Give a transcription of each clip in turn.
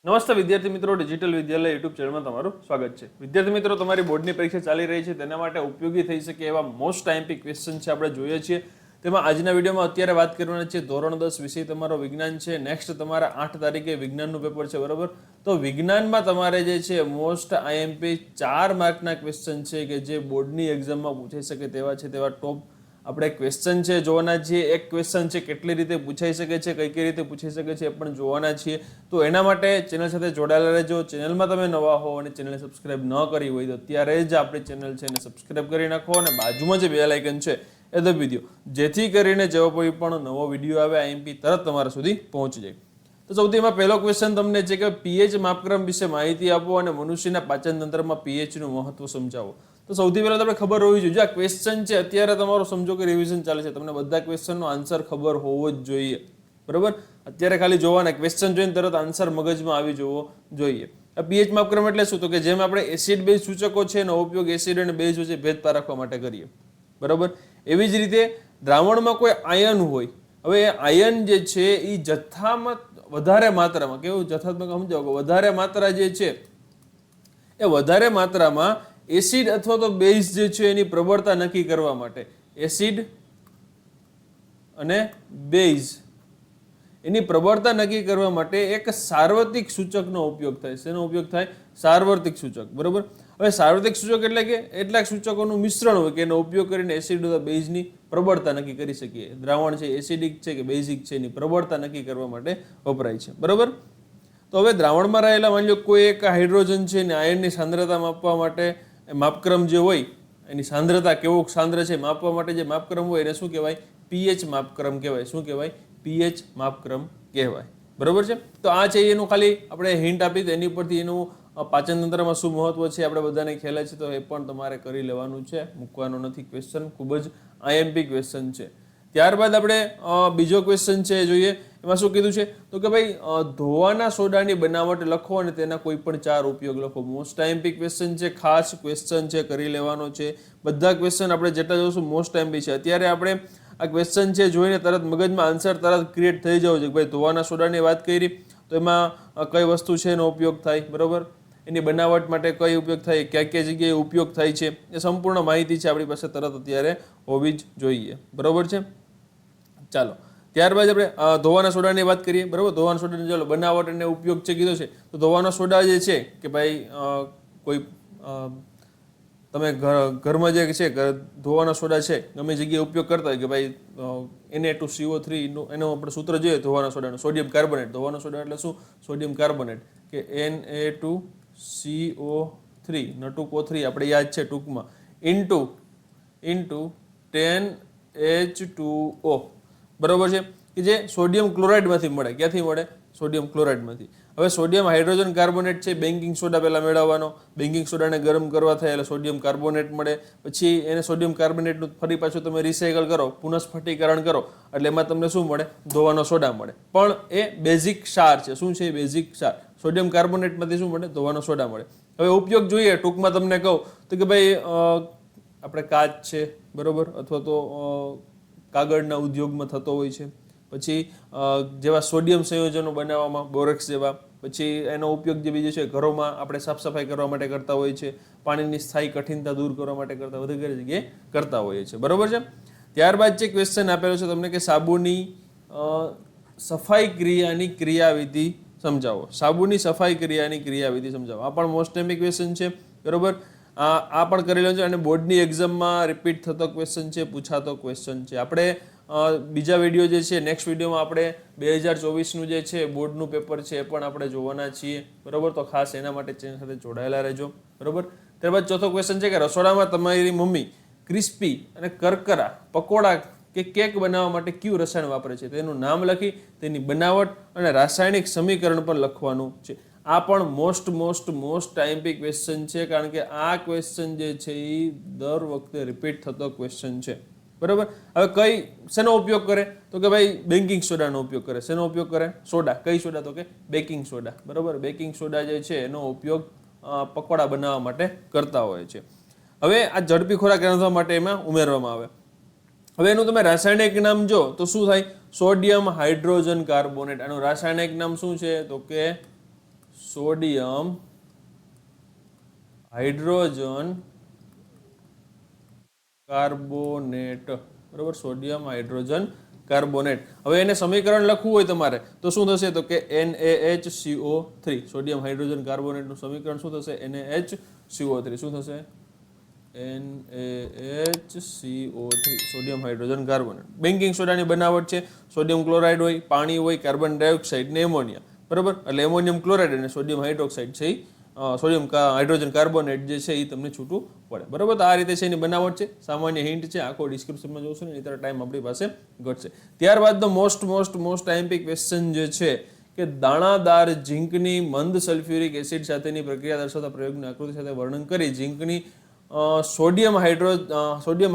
નમસ્તે વિદ્યાર્થી મિત્રો, ડિજિટલ વિદ્યાલય યુટ્યુબ ચેનલમાં તમારું સ્વાગત છે. વિદ્યાર્થી મિત્રો, તમારી બોર્ડની પરીક્ષા ચાલી રહી છે, તેના માટે ઉપયોગી થઈ શકે એવા મોસ્ટ આઈએમપી ક્વેશ્ચન છે આપણે જોઈએ છીએ. તેમાં આજના વિડીયોમાં અત્યારે વાત કરવાની છે ધોરણ 10 વિષય તમારો વિજ્ઞાન છે. નેક્સ્ટ તમારા 8 તારીખે વિજ્ઞાનનું પેપર છે, બરાબર? તો વિજ્ઞાનમાં તમારે જે છે મોસ્ટ આઈએમપી 4 માર્કના ક્વેશ્ચન છે કે જે બોર્ડની એક્ઝામમાં પૂછાઈ શકે તેવા છે. તેવા ટોપ આપણે ક્વેશ્ચન છે જોવાના છીએ. એક ક્વેશ્ચન છે કેટલી રીતે પૂછાઈ શકે છે, કઈ રીતે પૂછાઈ શકે છે એ પણ જોવાના છીએ. તો એના માટે ચેનલ સાથે જોડાયેલા રહેજો. ચેનલમાં તમે નવા હો અને ચેનલને સબસ્ક્રાઇબ ન કરી હોય તો અત્યારે જ આપણી ચેનલ છે એને સબસ્ક્રાઇબ કરી નાખો અને બાજુમાં જે બેલ આઇકન છે એ દબાવી દો, જેથી કરીને જેવો કોઈ પણ નવો વિડીયો આવે આઈએમપી તરત તમારા સુધી પહોંચી જાય. તો સૌથી એમાં પહેલો ક્વેશ્ચન તમને છે કે પીએચ માપક્રમ વિશે માહિતી આપો અને મનુષ્યના પાચન તંત્રમાં પીએચનું મહત્વ સમજાવો. તો સૌથી પહેલા તમને ખબર હોવી જોઈએ, આ ક્વેશ્ચન છે અત્યારે તમારો સમજો કે રિવિઝન ચાલે છે, તમને બધા ક્વેશ્ચનનો આન્સર ખબર હોવો જ જોઈએ, બરાબર? અત્યારે ખાલી જોવાના ક્વેશ્ચન જોઈને તરત આન્સર મગજમાં આવી જવો જોઈએ. આ પીએચ માપક્રમ એટલે શું? તો કે જેમ આપણે એસિડ બેઝ સૂચકો છે એનો ઉપયોગ એસિડ અને બેઝ વચ્ચે ભેદ પારખવા માટે કરીએ, બરાબર? એવી જ રીતે દ્રાવણમાં કોઈ આયન હોય, હવે એ આયન જે છે એ જથ્થામાં વધારે માત્રામાં, કેવું જથ્થાત્મક સમજાવો, વધારે માત્રા જે છે એ વધારે માત્રામાં એસિડ અથવા તો બેઝ જે છે એની પ્રબળતા નક્કી કરવા માટે એસિડ અને બેઝ એની પ્રબળતા નક્કી કરવા માટે એક સાર્વત્રિક સૂચકનો ઉપયોગ થાય. શેનો ઉપયોગ થાય? સાર્વત્રિક સૂચક, બરાબર? હવે સાર્વત્રિક સૂચક એટલે કે એટલાક સૂચકોનું મિશ્રણ હોય કે એનો ઉપયોગ કરીને એસિડ અથવા બેઝની પ્રબળતા નક્કી કરી શકીએ. દ્રાવણ છે એસિડિક છે કે બેઝિક છે એની પ્રબળતા નક્કી કરવા માટે વપરાય છે, બરાબર? તો હવે દ્રાવણમાં રહેલા માની લો કોઈ એક હાઇડ્રોજન છે ને આયનની સાંદ્રતા માપવા માટે માપક્રમ જે હોય એની સાંદ્રતા કેવો સાંદ્ર છે માપવા માટે જે માપક્રમ હોય એને શું કહેવાય? પીએચ માપક્રમ કહેવાય. શું કહેવાય? પીએચ માપક્રમ કહેવાય, બરાબર છે? તો આ છે એનું ખાલી આપણે હિન્ટ આપી એની પરથી એનું પાચન તંત્રમાં શું મહત્વ છે આપણે બધાને ખ્યાલ છે, તો એ પણ તમારે કરી લેવાનું છે, મૂકવાનો નથી. ક્વેશ્ચન ખૂબ જ આઈએમપી ક્વેશ્ચન છે. ત્યારબાદ આપણે બીજો ક્વેશ્ચન છે જોઈએ. એમાં શું કીધું છે? તો કે ભાઈ ધોવાના સોડાની બનાવટ લખો અને તેના કોઈ પણ 4 ઉપયોગ લખો. મોસ્ટ આઈએમપી ક્વેશ્ચન છે, ખાસ ક્વેશ્ચન છે, કરી લેવાનો છે. બધા ક્વેશ્ચન આપણે જેટલા જોશું મોસ્ટ આઈએમપી છે. અત્યારે આપણે આ ક્વેશ્ચન છે જોઈને તરત મગજમાં આન્સર તરત ક્રિએટ થઈ જવો છે કે ભાઈ ધોવાના સોડાની વાત કરી તો એમાં કઈ વસ્તુ છે એનો ઉપયોગ થાય, બરાબર? એની બનાવટ માટે કઈ ઉપયોગ થાય, કયા કયા જગ્યાએ ઉપયોગ થાય છે, એ સંપૂર્ણ માહિતી છે આપણી પાસે તરત અત્યારે હોવી જ જોઈએ, બરાબર છે? ચાલો ત્યારબાદ આપણે ધોવાના સોડાની વાત કરીએ, બરાબર? ધોવાના સોડાની ચાલો બનાવટ અને ઉપયોગ છે કીધો છે. તો ધોવાના સોડા જે છે કે ભાઈ કોઈ તમે ઘરમાં જે છે ધોવાના સોડા છે ગમે જગ્યાએ ઉપયોગ કરતા હોય કે ભાઈ Na2CO3 એનું આપણે સૂત્ર જોઈએ ધોવાના સોડાનું, સોડિયમ કાર્બોનેટ. ધોવાના સોડા એટલે શું? સોડિયમ કાર્બોનેટ કે Na2CO3 નટુકો3 આપણે યાદ છે ટૂંકમાં ઇન્ટુ 10H2O, બરાબર છે? કે જે સોડિયમ ક્લોરાઇડમાંથી મળે. ક્યાંથી મળે? સોડિયમ ક્લોરાઇડમાંથી. હવે સોડિયમ હાઇડ્રોજન કાર્બોનેટ છે બેકિંગ સોડા પહેલાં મેળવવાનો, બેકિંગ સોડાને ગરમ કરવા થાય એટલે સોડિયમ કાર્બોનેટ મળે. પછી એને સોડિયમ કાર્બોનેટનું ફરી પાછું તમે રિસાયકલ કરો, પુનઃસ્ફટિકરણ કરો એટલે એમાં તમને શું મળે? ધોવાનો સોડા મળે. પણ એ બેઝિક ક્ષાર છે. શું છે? બેઝિક ક્ષાર. સોડિયમ કાર્બોનેટમાંથી શું મળે? ધોવાનો સોડા મળે. હવે ઉપયોગ જોઈએ ટૂંકમાં તમને કહું તો કે ભાઈ આપણે કાચ છે, બરાબર? અથવા તો કાગળના ઉદ્યોગમાં થતો હોય છે. પછી જેવા સોડિયમ સંયોજનો બનાવવામાં, બોરેક્સ જેવા. પછી એનો ઉપયોગ જે બીજો છે ઘરોમાં આપણે સાફ સફાઈ કરવા માટે કરતા હોઈએ છીએ, પાણીની સ્થાયી કઠિનતા દૂર કરવા માટે કરતા વગેરે જગ્યાએ કરતા હોઈએ છીએ, બરાબર છે? ત્યારબાદ જે ક્વેશ્ચન આપેલો છે તમને કે સાબુની સફાઈ ક્રિયાની ક્રિયાવિધિ સમજાવો. સાબુની સફાઈ ક્રિયાની ક્રિયાવિધિ સમજાવો. આ પણ મોસ્ટ આઈએમપી ક્વેશ્ચન છે, બરાબર? આ પણ કરેલો છે અને બોર્ડની એક્ઝામમાં રિપીટ થતો ક્વેશ્ચન છે, પૂછાતો ક્વેશ્ચન છે. આપણે બીજા વિડીયો જે છે નેક્સ્ટ વિડીયોમાં આપણે 2024નું જે છે બોર્ડનું પેપર છે એ પણ આપણે જોવાના છીએ, બરાબર? તો ખાસ એના માટે ચેનલ સાથે જોડાયેલા રહેજો, બરાબર? ત્યારબાદ ચોથો ક્વેશ્ચન છે કે રસોડામાં તમારી મમ્મી ક્રિસ્પી અને કરકરા પકોડા કે કેક બનાવવા માટે કયું રસાયણ વાપરે છે? તેનું નામ લખી તેની બનાવટ અને રાસાયણિક સમીકરણ પણ લખવાનું છે. આ પણ મોસ્ટ આઈએમપી ક્વેશ્ચન છે, કારણ કે આ ક્વેશ્ચન જે છે એ દર વખતે રિપીટ થતો ક્વેશ્ચન છે, બરાબર? હવે કઈ શેનો ઉપયોગ કરે? તો કે ભાઈ બેકિંગ સોડાનો ઉપયોગ કરે. શેનો ઉપયોગ કરે? સોડા. કઈ સોડા? તો કે બેકિંગ સોડા, બરાબર? બેકિંગ સોડા જે છે એનો ઉપયોગ પકોડા બનાવવા માટે કરતા હોય છે. હવે આ ઝડપી ખોરાક રાંધવા માટે એમાં ઉમેરવામાં આવે. હવે એનું તમે રાસાયણિક નામ જો તો શું થાય? Sodium hydrogen carbonate. આનું રાસાયણિક નામ શું છે? તો કે સોડિયમ હાઇડ્રોજન કાર્બોનેટ, બરોબર, સોડિયમ હાઇડ્રોજન કાર્બોનેટ. હવે એને સમીકરણ લખવું હોય તમારે તો શું થશે, તો કે NaHCO3. સોડિયમ હાઇડ્રોજન કાર્બોનેટનું સમીકરણ શું થશે, NaHCO3. શું થશે, NaHCO3, sodium hydrogen carbonate. Baking સોડાની બનાવટ છે, સોડિયમ ક્લોરાઇડ હોય, પાણી હોય, કાર્બન ડાયોક્સાઇડ ને એમોનિયા, બરાબર. એટલે એમોનિયમ ક્લોરાઇડ અને સોડિયમ હાઇડ્રોક્સાઇડ છે, સોડિયમ હાઇડ્રોજન કાર્બોનેટ જે છે એ તમને છૂટું પડે, બરાબર. તો આ રીતે છે એની બનાવટ છે, સામાન્ય હિન્ટ છે, આખો ડિસ્ક્રિપ્શનમાં જોશો ને ત્યારે ટાઈમ આપણી પાસે ઘટશે. ત્યારબાદ ધ મોસ્ટ આઈએમપી ક્વેશ્ચન જે છે કે દાણાદાર ઝીંકની મંદ સલ્ફ્યુરિક એસિડ સાથેની પ્રક્રિયા દર્શાવતા પ્રયોગની આકૃતિ સાથે વર્ણન કરી ઝીંકની સોડિયમ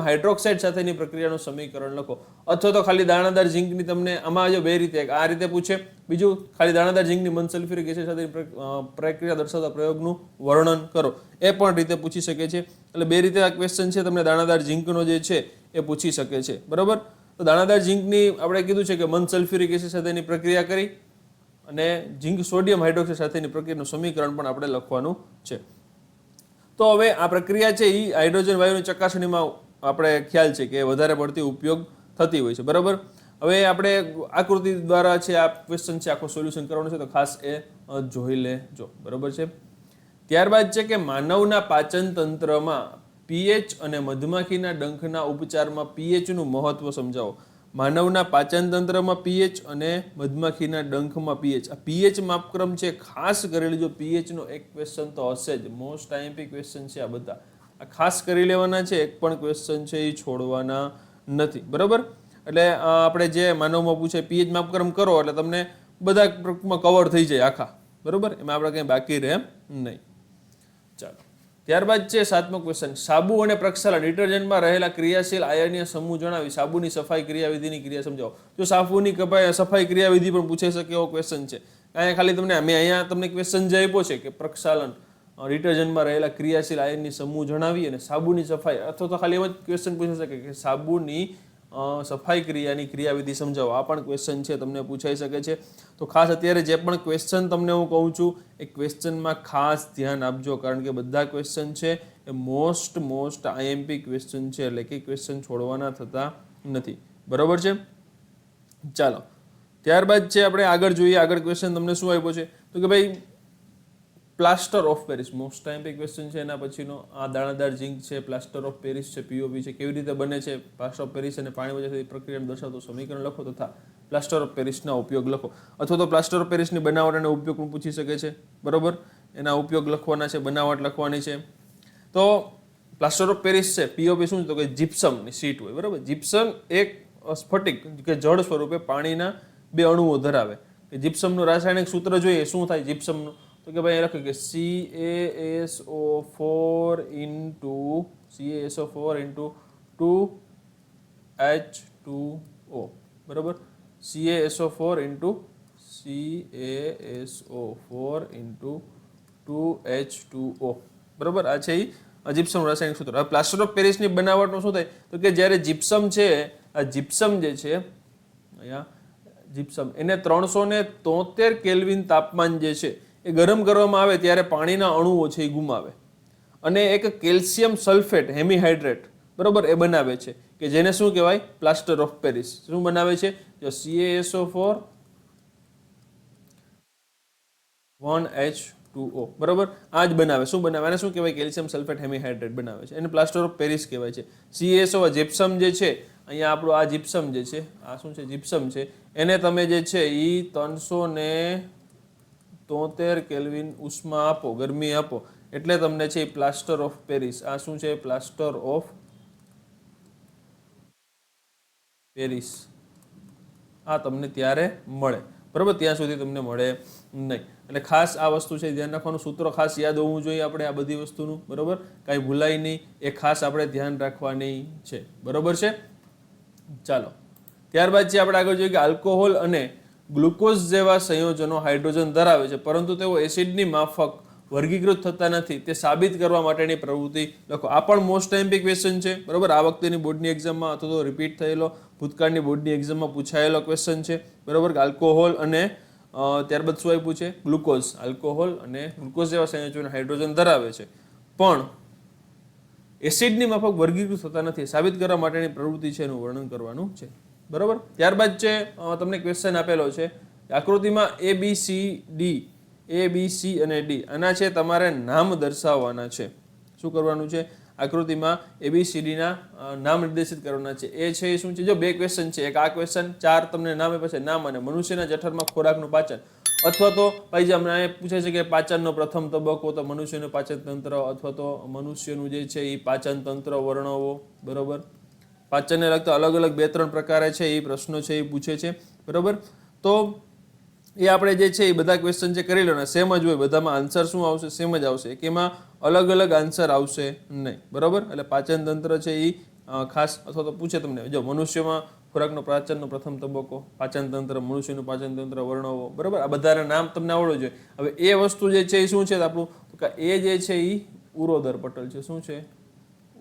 હાઇડ્રોક્સાઇડ સાથેની પ્રક્રિયાનું સમીકરણ લખો. અથવા તો ખાલી દાણાદાર ઝીંકની તમને આમાં જો બે રીતે, આ રીતે પૂછે, બીજું ખાલી દાણાદાર ઝીંકની મંદ સલ્ફ્યુરિક એસિડ સાથેની પ્રક્રિયા દર્શાવતા પ્રયોગનું વર્ણન કરો, એ પણ રીતે પૂછી શકે છે. એટલે બે રીતે આ ક્વેશ્ચન છે, તમને દાણાદાર ઝીંકનો જે છે એ પૂછી શકે છે, બરાબર. તો દાણાદાર ઝીંકની આપણે કીધું છે કે મંદ સલ્ફ્યુરિક એસિડ સાથેની પ્રક્રિયા કરી અને ઝીંક સોડિયમ હાઇડ્રોક્સાઇડ સાથેની પ્રક્રિયાનું સમીકરણ પણ આપણે લખવાનું છે. તો હવે આ પ્રક્રિયા છે એ હાઇડ્રોજન વાયુની ચકાસણીમાં આપણે ખ્યાલ છે કે વધારે પડતી ઉપયોગ થતી હોય છે, બરાબર. હવે આપણે આકૃતિ દ્વારા છે આ ક્વેશ્ચન છે આખો સોલ્યુશન કરવાનો છે, તો ખાસ એ જોઈ લેજો, બરાબર છે. ત્યારબાદ છે કે માનવના પાચન તંત્રમાં પીએચ અને મધમાખીના ડંખના ઉપચારમાં પીએચનું મહત્વ સમજાવો. માનવના પાચન તંત્રમાં પીએચ અને મધમાખીના ડંખમાં પીએચ, આ પીએચ માપક્રમ છે, ખાસ કરી લેજો. પીએચનો એક ક્વેશ્ચન તો હશે જ, મોસ્ટ આઈએમપી ક્વેશ્ચન છે આ બધા, આ ખાસ કરી લેવાના છે, એક પણ ક્વેશ્ચન છે એ છોડવાના નથી, બરાબર. એટલે આપણે જે માનવમાં પૂછે પીએચ માપક્રમ કરો એટલે તમને બધા કવર થઈ જાય આખા, બરાબર. એમાં આપણે કંઈ બાકી રહે નહીં. ચાલો, ત્યારબાદ છે 7મો ક્વેશ્ચન, સાબુ અને પ્રક્ષાલન ડિટર્જન્ટમાં રહેલા ક્રિયાશીલ આયનીય સમૂહ જણાવી સાબુની સફાઈ ક્રિયાવિધિની ક્રિયા સમજાવો. જો સાબુની સફાઈ ક્રિયાવિધિ પણ પૂછાઈ શકે એવો ક્વેશ્ચન છે. અહીંયા ખાલી અહીંયા તમને ક્વેશ્ચન જે આપ્યો છે કે પ્રક્ષાલન ડિટર્જન્ટમાં રહેલા ક્રિયાશીલ આયનની સમૂહ જણાવી અને સાબુની સફાઈ, અથવા તો ખાલી એમ જ ક્વેશ્ચન પૂછી શકે કે સાબુની સફાઈ ક્રિયાની ક્રિયાવિધિ સમજાવો. આ પણ ક્વેશ્ચન છે, તમને પૂછાઈ શકે છે. તો ખાસ અત્યારે જે પણ ક્વેશ્ચન તમને હું કહું છું એ ક્વેશ્ચનમાં ખાસ ધ્યાન આપજો, કારણ કે બધા ક્વેશ્ચન છે એ મોસ્ટ આઈએમપી ક્વેશ્ચન છે, એટલે કે ક્વેશ્ચન છોડવાના થતા નથી, બરોબર છે. ચાલો, ત્યારબાદ છે આપણે આગળ જોઈએ. આગળ ક્વેશ્ચન તમને શું આપ્યો છે, તો કે ભાઈ plaster of Paris, most IMP question છે. એના પછીનો આ દાણાદાર ઝીંક છે, પ્લાસ્ટર ઓફ પેરિસ છે, પીઓપી છે, કેવી રીતે બને છે, પ્લાસ્ટર ઓફ પેરિસ અને પાણી વચ્ચે પ્રક્રિયાને દર્શાવતું સમીકરણ લખો તથા પ્લાસ્ટર ઓફ પેરિસના ઉપયોગ લખો. અથવા તો પ્લાસ્ટર ઓફ પેરિસની બનાવટ અને ઉપયોગ પણ પૂછી શકે છે, બરોબર. એના ઉપયોગ લખવાના છે, બનાવટ લખવાની છે. તો પ્લાસ્ટર ઓફ પેરિસ છે, પીઓપી શું છે, તો કે જીપ્સમની શીટ હોય, બરાબર. જીપ્સમ એક સ્ફટિક કે જળ સ્વરૂપે પાણીના 2 અણુઓ ધરાવે. કે જીપ્સમનું રાસાયણિક સૂત્ર જોઈએ શું થાય જીપ્સમનું, તો કે ભાઈ લખ્યું કે CaSO4 into 2H2O, બરાબર. CaSO4 into 2H2O, બરાબર. આ છે જીપ્સમ રાસાયણિક સૂત્ર. હવે પ્લાસ્ટર ઓફ પેરિસની બનાવટનું શું થાય, તો કે જ્યારે જીપ્સમ છે, આ જીપ્સમ જે છે અહીંયા જીપ્સમ, એને 373 કેલ્વિન તાપમાન જે છે એ ગરમ કરવામાં આવે ત્યારે પાણીના અણુઓ છે એ ગુમાવે અને એક કેલ્શિયમ સલ્ફેટ હેમિહાઇડ્રેટ, બરોબર, એ બનાવે છે કે જેને શું કહેવાય, પ્લાસ્ટર ઓફ પેરિસ. શું બનાવે છે, જો CaSO4 1H2O, બરોબર, આ જ બનાવે. શું બનાવે, આને શું કહેવાય, કેલ્શિયમ સલ્ફેટ હેમિહાઇડ્રેટ બનાવે છે, એને પ્લાસ્ટર ઓફ પેરિસ કહેવાય છે. CaSO જીપ્સમ જે છે, અહીંયા આપણું આ જીપ્સમ જે છે, આ શું છે, જીપ્સમ છે, એને તમે જે છે એ 373 કેલ્વિન ઉષ્મા આપો, ગરમી આપો, એટલે તમને છે પ્લાસ્ટર ઓફ પેરિસ. આ શું છે, પ્લાસ્ટર ઓફ પેરિસ, આ તમને ત્યારે મળે, બરાબર. ત્યાં સુધી તમને મળે નહીં. એટલે ખાસ આ વસ્તુ છે ધ્યાન રાખવાનું, સૂત્ર ખાસ યાદ હોવું જોઈએ આપણે આ બધી વસ્તુનું, બરાબર, કાંઈ ભૂલાય નહીં, એ ખાસ આપણે ધ્યાન રાખવાની છે, બરાબર છે. ચાલો, ત્યારબાદ છે આપણે આગળ જોઈએ કે આલ્કોહોલ અને ગ્લુકોઝ જેવા સંયોજનો હાઇડ્રોજન ધરાવે છે પરંતુ તેઓ એસિડની માફક વર્ગીકૃત થતા નથી, તે સાબિત કરવા માટેની પ્રવૃત્તિ લખો. આ પણ મોસ્ટ આઈએમપી ક્વેશ્ચન છે, બરાબર. આ વખતેની બોર્ડની એક્ઝામમાં અથવા તો રિપીટ થયેલો ભૂતકાળની બોર્ડની એક્ઝામમાં પૂછાયેલો ક્વેશ્ચન છે, બરાબર. આલ્કોહોલ અને ત્યારબાદ શું આપ્યું છે? ગ્લુકોઝ, આલ્કોહોલ અને ગ્લુકોઝ જેવા સંયોજનો હાઇડ્રોજન ધરાવે છે, પણ એસિડની માફક વર્ગીકૃત થતા નથી. સાબિત કરવા માટેની પ્રવૃત્તિ છે એનું વર્ણન કરવાનું છે. બરોબર. ત્યારબાદ છે તમને ક્વેશ્ચન આપેલો છે આકૃતિમાં A B C અને D આના છે તમારે નામ દર્શાવવાના છે. શું કરવાનું છે? આકૃતિમાં ABCD ના નામ નિર્દેશિત કરવાના છે. એ છે એ શું છે? જો બે ક્વેશ્ચન છે, એક આ ક્વેશ્ચન 4 તમને નામ આપ્યા છે, નામ અને મનુષ્યના જઠરમાં ખોરાકનું પાચન, અથવા તો ભાઈ જે અમને પૂછે છે કે પાચનનો પ્રથમ તબક્કો, તો મનુષ્યનું પાચન તંત્ર અથવા તો મનુષ્યનું જે છે એ પાચન તંત્ર વર્ણવો. બરોબર. પાચનને લગતા અલગ અલગ 2-3 પ્રકારે છે એ પ્રશ્નો છે એ પૂછે છે. બરોબર. તો એ આપણે જે છે એ બધા ક્વેશ્ચન જે કરી લેવાના સેમ જ હોય, બધામાં આન્સર શું આવશે? સેમ જ આવશે, કે એમાં અલગ અલગ આન્સર આવશે નહીં. બરોબર. એટલે પાચન તંત્ર છે એ ખાસ, અથવા તો પૂછે તમને જો મનુષ્યમાં ખોરાકનો પાચનનો પ્રથમ તબક્કો, પાચન તંત્ર, મનુષ્યનું પાચન તંત્ર વર્ણવો. બરાબર. આ બધાના નામ તમને આવડવું જોઈએ. હવે એ વસ્તુ જે છે એ શું છે આપણું? તો કે એ જે છે એ ઉરોદર પટલ છે. શું છે?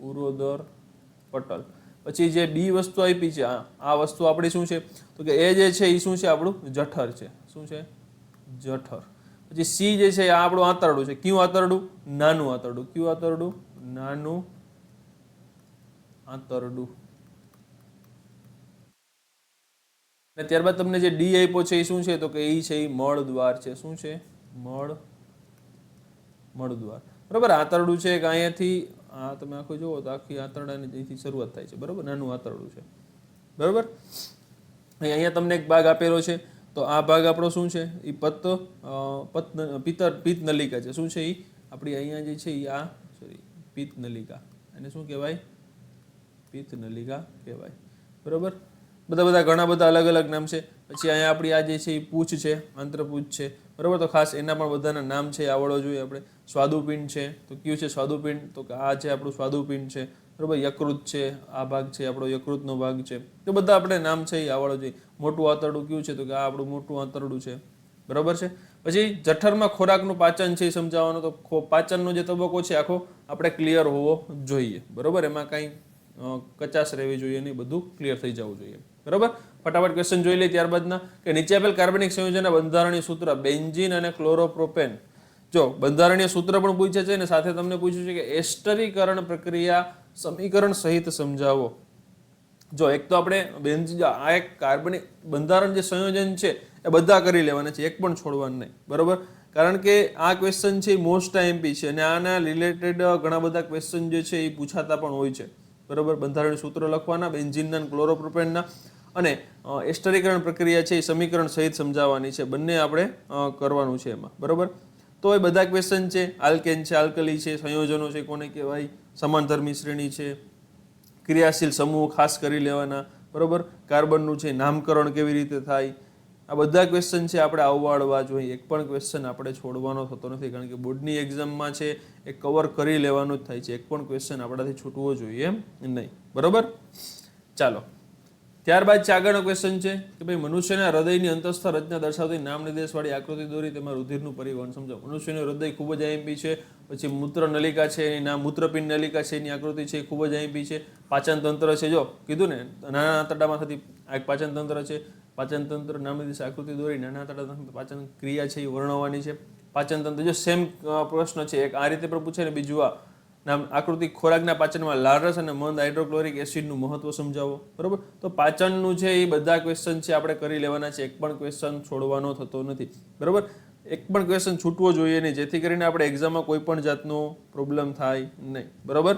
ઉરોદર પટલ. પછી જે બી વસ્તુ આપી છે આ વસ્તુ આપણી શું છે? તો કે એ જે છે એ શું છે? આપણું જઠર છે. શું છે? જઠર. પછી સી જે છે આ આપણું આંતરડું છે. કયું આંતરડું? નાનું આંતરડું. કયું આંતરડું? નાનું આંતરડું. અને ત્યારબાદ તમને જે ડી આપ્યો છે એ શું છે? તો કે એ છે એ મળદ્વાર છે. શું છે? મળદ્વાર. બરાબર. આંતરડું છે કે અહીંયાથી તમે આખું જુઓ તો આખી આંતરડાની અહીંથી શરૂઆત થાય છે. બરાબર. નાનું આંતરડું છે. બરાબર. અહીંયા તમને એક ભાગ આપેલો છે, તો આ ભાગ આપણો શું છે? એ પિત્ત નલિકા છે. શું છે? એ આપણી અહીંયા જે છે એ પિત્ત નલિકા. એને શું કહેવાય? પિત્ત નલિકા કહેવાય. બરોબર. બધા ઘણા બધા અલગ અલગ નામ છે. પછી અહીંયા આપણી આ જે છે એ પૂંછ છે, આંતરપૂંછ છે. બરોબર. તો ખાસ એના પણ બધાના નામ છે આવડવો જોઈએ આપણે. સ્વાદુપિંડ છે, તો કયું છે સ્વાદુપિંડ? તો કે આ છે આપણું સ્વાદુપિંડ છે. બરોબર. યકૃત છે, આ ભાગ છે આપણો યકૃતનો ભાગ છે. તો બધા આપણે નામ છે એ આવડવું જોઈએ. મોટું આંતરડું કયું છે? તો કે આ આપણું મોટું આંતરડું છે. બરોબર છે. પછી જઠરમાં ખોરાકનું પાચન છે એ સમજાવવાનું. તો પાચનનો જે તબક્કો છે આખો આપણે ક્લિયર હોવો જોઈએ. બરોબર. એમાં કાંઈ કચાશ રહેવી જોઈએ નહીં, બધું ક્લિયર થઈ જવું જોઈએ. બરોબર. ફટાફટ ક્વેશ્ચન જોઈ લઈએ ત્યારબાદના, કે નીચે આપેલ કાર્બનિક સંયોજનના બંધારણીય સૂત્ર બેન્ઝીન અને ક્લોરોપ્રોપેન. જો બંધારણીય સૂત્ર પણ પૂછ્યા છે અને સાથે તમને પૂછ્યું છે કે એસ્ટરીકરણ પ્રક્રિયા સમીકરણ સહિત સમજાવો. જો એક તો આપણે બેન્ઝીન, આ એક કાર્બનિક બંધારણ જે સંયોજન છે એ બધા કરી લેવાના છે, એક પણ છોડવાનું નહીં. બરોબર. કારણ કે આ ક્વેશ્ચન છે એ મોસ્ટ આઈએમપી છે અને આના રિલેટેડ ઘણા બધા ક્વેશ્ચન જે છે એ પૂછાતા પણ હોય છે. બરોબર. બંધારણીય સૂત્ર લખવાના બેન્ઝીનના અને ક્લોરોપ્રોપેનના, અને એસ્ટરીકરણ પ્રક્રિયા છે એ સમીકરણ સહિત સમજાવવાની છે. બંને આપણે કરવાનું છે એમાં. બરોબર. તો એ બધા ક્વેશ્ચન છે. આલ્કેન છે, આલ્કલી છે, સંયોજનો છે કોને કહેવાય, સમાનધર્મી શ્રેણી છે, ક્રિયાશીલ સમૂહ ખાસ કરી લેવાના. બરોબર. કાર્બનનું છે નામકરણ કેવી રીતે થાય, આ બધા ક્વેશ્ચન છે આપણે આવવાડવા જોઈએ. એક પણ ક્વેશ્ચન આપણે છોડવાનો થતો નથી, કારણ કે બોર્ડની એક્ઝામમાં છે એ કવર કરી લેવાનું જ થાય છે. એક પણ ક્વેશ્ચન આપણાથી છૂટવો જોઈએ નહીં. બરોબર. ચાલો ત્યારબાદ છે આગળનો ક્વેશ્ચન છે કે ભાઈ મનુષ્યના હૃદયની અંતસ્થ રચના દર્શાવતી નામ નિર્દેશવાળી આકૃતિ દોરી તેમાં રુધિરનું પરિવહન સમજાવો. મનુષ્યનું હૃદય ખૂબ જ આઈએમપી છે. પછી મૂત્ર નલિકા છે એની નામ, મૂત્રપિંડ નલિકા છે એની આકૃતિ છે એ ખૂબ જ આઈએમપી છે. પાચન તંત્ર છે, જો કીધું ને નાના આંતરડામાં થતી આ એક પાચન તંત્ર છે. પાચન તંત્ર નામ નિર્દેશ આકૃતિ દોરી નાના આંતરડા પાચન ક્રિયા છે એ વર્ણવવાની છે. પાચન તંત્ર જો સેમ પ્રશ્ન છે, એક આ રીતે પણ પૂછે ને બીજું આ નામ આકૃતિ ખોરાકના પાચનમાં લાળરસ અને મંદ હાઇડ્રોક્લોરિક એસિડનું મહત્વ સમજાવો. બરોબર. તો પાચનનું છે એ બધા ક્વેશ્ચન છે આપણે કરી લેવાના છે. એક પણ ક્વેશ્ચન છોડવાનો થતો નથી. બરોબર. એક પણ ક્વેશ્ચન છૂટવો જોઈએ નહીં, જેથી કરીને આપણે એક્ઝામમાં કોઈ પણ જાતનો પ્રોબ્લેમ થાય નહીં. બરોબર.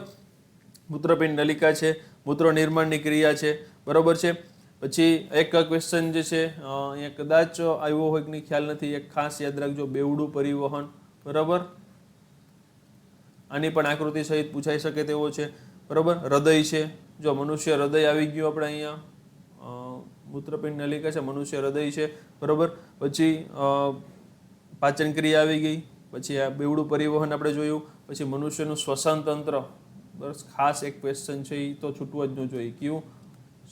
મૂત્રપિંડ નલિકા છે, મૂત્ર નિર્માણની ક્રિયા છે. બરોબર છે. પછી એક ક્વેશ્ચન જે છે અહીંયા કદાચ આવ્યો હોય કે નહીં ખ્યાલ નથી, એક ખાસ યાદ રાખજો, બેવડું પરિવહન. બરાબર. આની પણ આકૃતિ સહિત પૂછાઈ શકે તેવો છે. બરોબર. હૃદય છે, જો મનુષ્ય હૃદય આવી ગયું આપણે અહીંયા, મૂત્રપિંડ નલિકા છે, મનુષ્ય હૃદય છે. બરોબર. પછી પાચન ક્રિયા આવી ગઈ. પછી આ બેવડું પરિવહન આપણે જોયું. પછી મનુષ્યનું શ્વસન તંત્ર, બસ ખાસ એક ક્વેશ્ચન છે એ તો છૂટવું જ ન જોઈએ. કયું?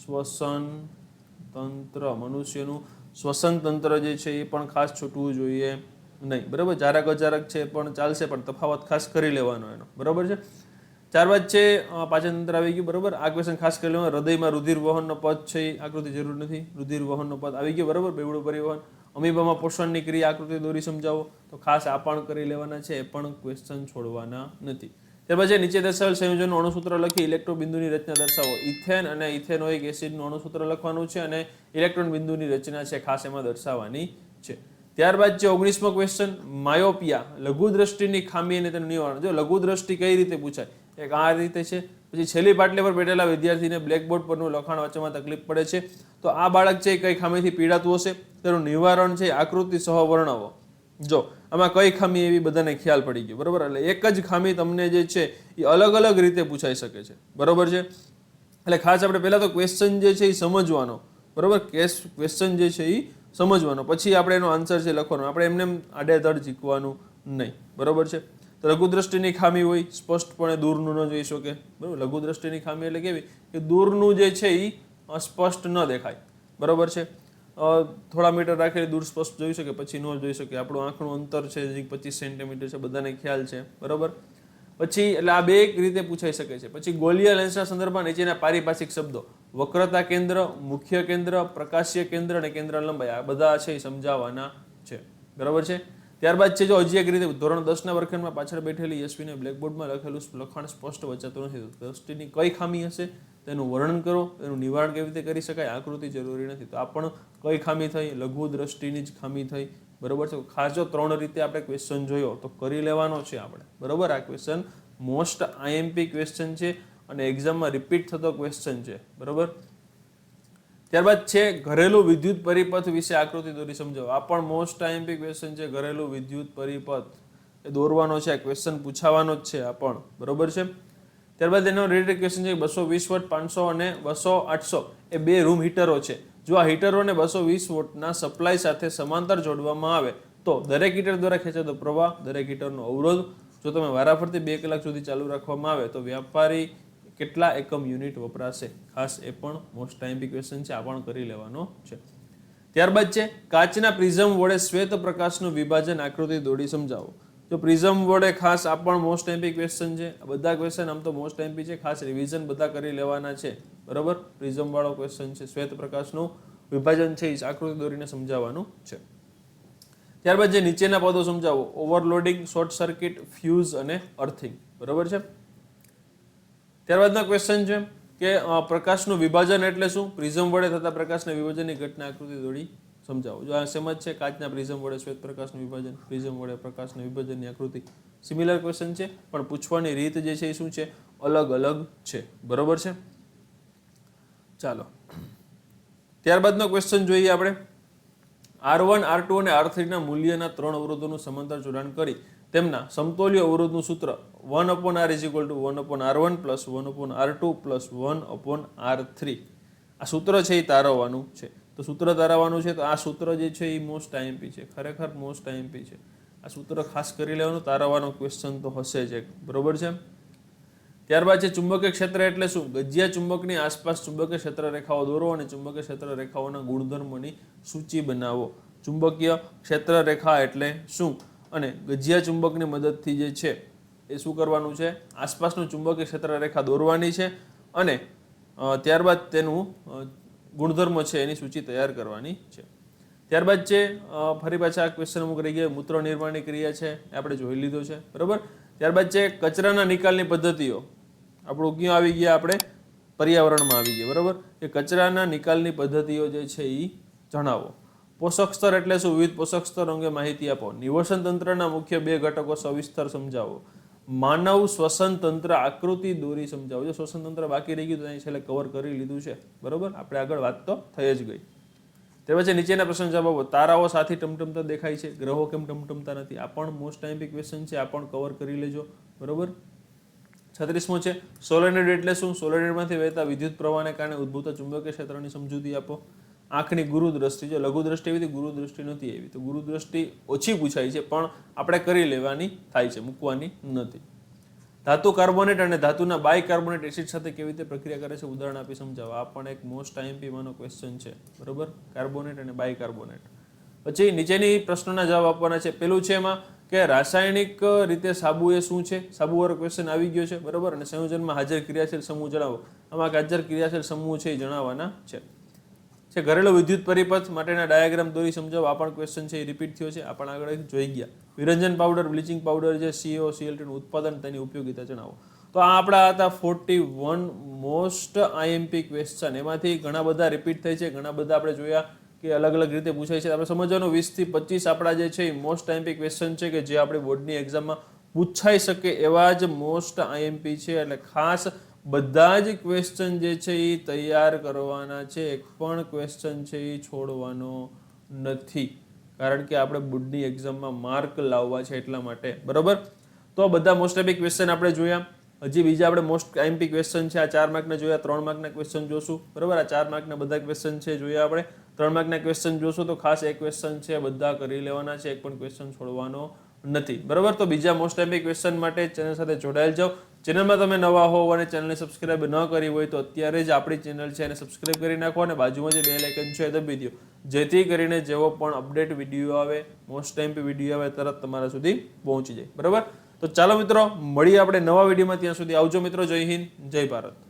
શ્વસન તંત્ર. મનુષ્યનું શ્વસન તંત્ર જે છે એ પણ ખાસ છૂટવું જોઈએ નહીં. બરાબર. જારક અજારક છે પણ ચાલશે, પણ તફાવત ખાસ કરી લેવાનો એનો. બરાબર છે. ત્યારબાદ છે પાચન તંત્ર આવી ગયું. બરાબર. આ ક્વેશ્ચન ખાસ કરી લેવાનું. હૃદયમાં રુધિર વહનનો પદ છે એ આકૃતિ જરૂર નથી. રુધિર વહનનો પદ આવી ગયો. બરાબર. બેવડું પરિવહન. અમીબામાં પોષણની ક્રિયા આકૃતિ દોરી સમજાવો, તો ખાસ આ પણ કરી લેવાના છે, એ પણ ક્વેશ્ચન છોડવાના નથી. ત્યાર પછી નીચે દર્શાવેલ સંયોજનનું અણુસૂત્ર લખી ઇલેક્ટ્રોન બિંદુની રચના દર્શાવો. ઇથેન અને ઇથેનોઇક એસિડનું અણુસૂત્ર લખવાનું છે અને ઇલેક્ટ્રોન બિંદુની રચના છે ખાસ એમાં દર્શાવવાની છે. ત્યારબાદ છે 19મો ક્વેશ્ચન, માયોપિયા લઘુ દ્રષ્ટિની ખામી અને તેનું નિવારણ. જો લઘુ દ્રષ્ટિ કઈ રીતે પૂછાય, એક આ રીતે છે. પછી છેલ્લી પાટલી પર બેઠેલા વિદ્યાર્થીને બ્લેકબોર્ડ પરનું લખાણ વાંચવામાં તકલીફ પડે છે, તો આ બાળક છે કઈ ખામીથી પીડાતું હશે, તેનું નિવારણ છે આકૃતિ સહ વર્ણવો. જો આમાં કઈ ખામી એવી બધાને ખ્યાલ પડી ગયો, બરોબર. એટલે એક જ ખામી તમને જે છે એ અલગ અલગ રીતે પૂછાઈ શકે છે, બરોબર છે. એટલે ખાસ આપણે પહેલા તો ક્વેશ્ચન જે છે એ સમજવાનો, બરોબર. ક્વેશ્ચન જે છે એ સમજવાનો, પછી આપણે એનો આન્સર છે લખવાનો. આપણે એમને આડેધડ શીખવાનું નહીં, બરોબર છે. તો લઘુ દ્રષ્ટિની ખામી હોય, સ્પષ્ટપણે દૂરનું ન જોઈ શકે, બરોબર. લઘુ દ્રષ્ટિની ખામી એટલે કેવી કે દૂરનું જે છે એ સ્પષ્ટ ન દેખાય, બરોબર છે. થોડા મીટર રાખેલી દૂર સ્પષ્ટ જોઈ શકે, પછી ન જોઈ શકે. આપણું આંખનું અંતર છે 25 સેન્ટીમીટર છે, બધાને ખ્યાલ છે, બરોબર. પછી એટલે આ બે એક રીતે પૂછાઈ શકે છે. પછી ગોલીય લેન્સના સંદર્ભમાં નીચેના પારિભાષિક શબ્દો વક્રતા કેન્દ્ર, મુખ્ય કેન્દ્ર, પ્રકાશીય કેન્દ્ર અને કેન્દ્ર લંબાઈ, આ બધા છે એ સમજાવવાના છે, બરોબર છે. ત્યારબાદ છે જો હજી એક રીતે ધોરણ 10ના વર્ગખંડમાં પાછળ બેઠેલી યશવીને બ્લેકબોર્ડમાં લખેલું લખાણ સ્પષ્ટ વચાતું નથી, દ્રષ્ટિની કઈ ખામી હશે તેનું વર્ણન કરો, એનું નિવારણ કેવી રીતે કરી શકાય, આકૃતિ જરૂરી નથી. તો આ પણ કઈ ખામી થઈ, લઘુ દ્રષ્ટિની જ ખામી થઈ, બરોબર છે. ખાસ જો 3 રીતે આપણે ક્વેશ્ચન જોયો તો કરી લેવાનો છે આપણે, બરોબર. આ ક્વેશ્ચન મોસ્ટ આઈએમપી ક્વેશ્ચન છે અને એક્ઝામમાં રિપીટ થતો ક્વેશ્ચન છે, બરોબર. ત્યારબાદ છે ઘરેલું વિદ્યુત પરિપથ વિશે આકૃતિ દોરી સમજાવો. આ પણ મોસ્ટ આઈએમપી ક્વેશ્ચન છે. ઘરેલું વિદ્યુત પરિપથ એ દોરવાનો છે, ક્વેશ્ચન પૂછાવાનો જ છે આ પણ, બરોબર છે. ત્યારબાદ એનો રિલેટેડ ક્વેશ્ચન છે 220 વોટ, 500 અને 200 800 એ 2 રૂમ હીટરો છે. જો આ હીટરોને 220 વોટના સપ્લાય સાથે સમાંતર જોડવામાં આવે તો દરેક હીટર દ્વારા ખેંચાતો પ્રવાહ, દરેક હીટરનો અવરોધ, જો તમે વારાફરતી 2 કલાક સુધી ચાલુ રાખવામાં આવે તો વ્યાપારી કેટલા એકમ યુનિટ વપરાશે. ખાસ એ પણ મોસ્ટ આઈએમપી ક્વેશ્ચન છે, આ પણ કરી લેવાનો છે. ત્યારબાદ છે કાચના પ્રિઝમ વડે શ્વેત પ્રકાશનું વિભાજન આકૃતિ દોરી સમજાવો. જો પ્રિઝમ વડે ખાસ આ પણ મોસ્ટ આઈએમપી ક્વેશ્ચન છે. બધા ક્વેશ્ચન આમ તો મોસ્ટ આઈએમપી છે, ખાસ રિવિઝન બધા કરી લેવાના છે, બરોબર. પ્રિઝમ વાળો ક્વેશ્ચન છે, શ્વેત પ્રકાશનું વિભાજન છે એ આકૃતિ દોરીને સમજાવવાનું છે. ત્યારબાદ જે નીચેના પદો સમજાવો, ઓવરલોડિંગ, શોર્ટ સર્કિટ, ફ્યુઝ અને અર્થિંગ, બરોબર છે. ત્યારબાદના ક્વેશ્ચન છે કે પ્રકાશનું વિભાજન એટલે શું, પ્રિઝમ વડે થતા પ્રકાશના વિભાજનની ઘટના આકૃતિ દોરી સમજાવો. જો આ સમજ છે કાચના પ્રિઝમ વડે શ્વેત પ્રકાશનું વિભાજન, પ્રિઝમ વડે પ્રકાશના વિભાજનની આકૃતિ. સિમિલર ક્વેશ્ચન છે પણ પૂછવાની રીત જે છે એ શું છે, અલગ અલગ છે, બરોબર છે. ચાલો ત્યારબાદનો ક્વેશ્ચન જોઈએ આપણે. R1, R2 અને R3 ના મૂલ્યના 3 અવરોધોનું સમાંતર જોડાણ કરી તેમના સમતોલ્ય અવરોધનું સૂત્ર 1/R = 1/R1 + 1/R2 + 1/R3. આ સૂત્ર છે એ તારવવાનું છે. તો સૂત્ર તારવવાનું છે, તો આ સૂત્ર જે છે એ મોસ્ટ આઈએમપી છે, ખરેખર મોસ્ટ આઈએમપી છે. આ સૂત્ર ખાસ કરી લેવાનું, તારવવાનો ક્વેશ્ચન તો હશે જ એક, બરોબર છે. ત્યારબાદ છે ચુંબકીય ક્ષેત્ર એટલે શું. ગજિયા ચુંબકની આસપાસ ચુંબકીય ક્ષેત્ર રેખાઓ દોરો અને ચુંબકીય ક્ષેત્ર રેખાઓના ગુણધર્મોની સૂચિ બનાવો. ચુંબકીય ક્ષેત્ર રેખા એટલે શું અને ગજિયા ચુંબકની મદદથી જે છે એ શું કરવાનું છે, આસપાસનું ચુંબકીય ક્ષેત્ર રેખા દોરવાની છે અને ત્યારબાદ તેનું ગુણધર્મ છે એની સૂચિ તૈયાર કરવાની છે. ત્યારબાદ છે ફરી પાછા ક્વેશ્ચન અમુક રહી ગયા. મૂત્ર નિર્માણની ક્રિયા છે આપણે જોઈ લીધો છે, બરોબર. ત્યારબાદ છે કચરાના નિકાલની પદ્ધતિઓ. આપણું ક્યાં આવી ગયા, આપણે પર્યાવરણમાં આવી ગયા, બરોબર. કે કચરાના નિકાલની પદ્ધતિઓ જે છે એ જણાવો. પોષક સ્તર એટલે શું, વિવિધ પોષક સ્તર અંગે માહિતી આપો. નિવસન તંત્રના મુખ્ય 2 ઘટકો સવિસ્તર સમજાવો. માનવ શ્વસન તંત્ર આકૃતિ દોરી સમજાવો. જો શ્વસન તંત્ર બાકી રહી ગયું તો અહીં છેલ્લે કવર કરી લીધું છે, બરોબર. આપણે આગળ વાત તો થઈ જ ગઈ. તે પછી નીચેના પ્રશ્ન જવાબો. તારાઓ સાથે ટમટમતા દેખાય છે, ગ્રહો કેમ ટમટમતા નથી. આ પણ મોસ્ટ આઈએમપી ક્વેશ્ચન છે, આ પણ કવર કરી લેજો, બરોબર. 36મો છે સોલેનોઇડ એટલે શું. સોલેનોઇડમાંથી વહેતા વિદ્યુત પ્રવાહને કારણે ઉદ્ભવતા ચુંબકીય ક્ષેત્રની સમજૂતી આપો. આંખની ગુરુ દ્રષ્ટિ, જો લઘુ દ્રષ્ટિ આવી હતી, ગુરુ દ્રષ્ટિ નથી આવી, તો ગુરુ દ્રષ્ટિ ઓછી પૂછાય છે પણ આપણે કરી લેવાની થાય છે, મૂકવાની નથી. ધાતુ કાર્બોનેટ અને ધાતુના બાયકાર્બોનેટ એસિડ સાથે કેવી રીતે પ્રક્રિયા કરે છે, ઉદાહરણ આપી સમજાવો. આ પણ એક મોસ્ટ આઈએમપી માંનો ક્વેશ્ચન છે, બરોબર. કાર્બોનેટ અને બાયકાર્બોનેટ. પછી નીચેની પ્રશ્નોના જવાબ આપવાના છે. પેલું છે એમાં કે રાસાયણિક રીતે સાબુ એ શું છે, સાબુ વાળો ક્વેશ્ચન આવી ગયો છે, બરોબર. અને સંયોજનમાં હાજર ક્રિયાશીલ સમૂહ જણાવો. આમાં હાજર ક્રિયાશીલ સમૂહ છે એ જણાવવાના છે. છે ઘરેલું વિદ્યુત પરિપથ માટેના ડાયાગ્રામ દોરી સમજાવો. આ પણ ક્વેશ્ચન છે એ રિપીટ થયો છે, આ પણ આગળ જોઈ ગયા. વિરંજન પાવડર, બ્લીચિંગ પાવડર છે, CO CL2 નું ઉત્પાદન, તેની ઉપયોગિતા જણાવો. તો આ આપણા હતા 41 મોસ્ટ IMP ક્વેશ્ચન. એમાંથી ઘણા બધા રિપીટ થાય છે, ઘણા બધા આપણે જોયા કે અલગ અલગ રીતે પૂછાય છે. આપણે સમજવાનું 20 થી 25 આપણા જે છે એ મોસ્ટ IMP ક્વેશ્ચન છે કે જે આપણે બોર્ડની એક્ઝામમાં પૂછાઈ શકે એવા જ મોસ્ટ IMP છે. એટલે ખાસ બધા જ ક્વેશ્ચન જે છે એ તૈયાર કરવાના છે, એક પણ ક્વેશ્ચન છે એ છોડવાનો નથી, કારણ કે આપણે બોર્ડની એક્ઝામમાં માર્ક લાવવા છે એટલા માટે. બરોબર, તો બધા મોસ્ટ IMP ક્વેશ્ચન આપણે જોયા. હજી બીજા આપણે મોસ્ટ IMP ક્વેશ્ચન છે, આ 4 માર્કના જોયા, 3 માર્કના ક્વેશ્ચન જોશું. બરોબર, આ 4 માર્કના બધા ક્વેશ્ચન છે જોયા આપણે. 3 માર્કના ક્વેશ્ચન જોશું તો ખાસ એક ક્વેશ્ચન છે બધા કરી લેવાના છે, એક પણ ક્વેશ્ચન છોડવાનો નથી. બરોબર, તો બીજા મોસ્ટ IMP ક્વેશ્ચન માટે ચેનલ સાથે જોડાયેલ જાઓ. ચેનલમાં તમે નવા હોવ અને ચેનલને સબસ્ક્રાઇબ ન કરી હોય તો અત્યારે જ આપણી ચેનલ છે એને સબસ્ક્રાઇબ કરી નાખો અને બાજુમાં જે બેલ આઇકન છે એ દબાવી દો, જેથી કરીને જેવો પણ અપડેટ વિડીયો આવે, મોસ્ટ IMP વિડીયો આવે, તરત તમારા સુધી પહોંચી જાય. બરોબર, તો ચાલો મિત્રો મળીએ આપણે નવા વિડીયોમાં. ત્યાં સુધી આવજો મિત્રો. જય હિન્દ, જય ભારત.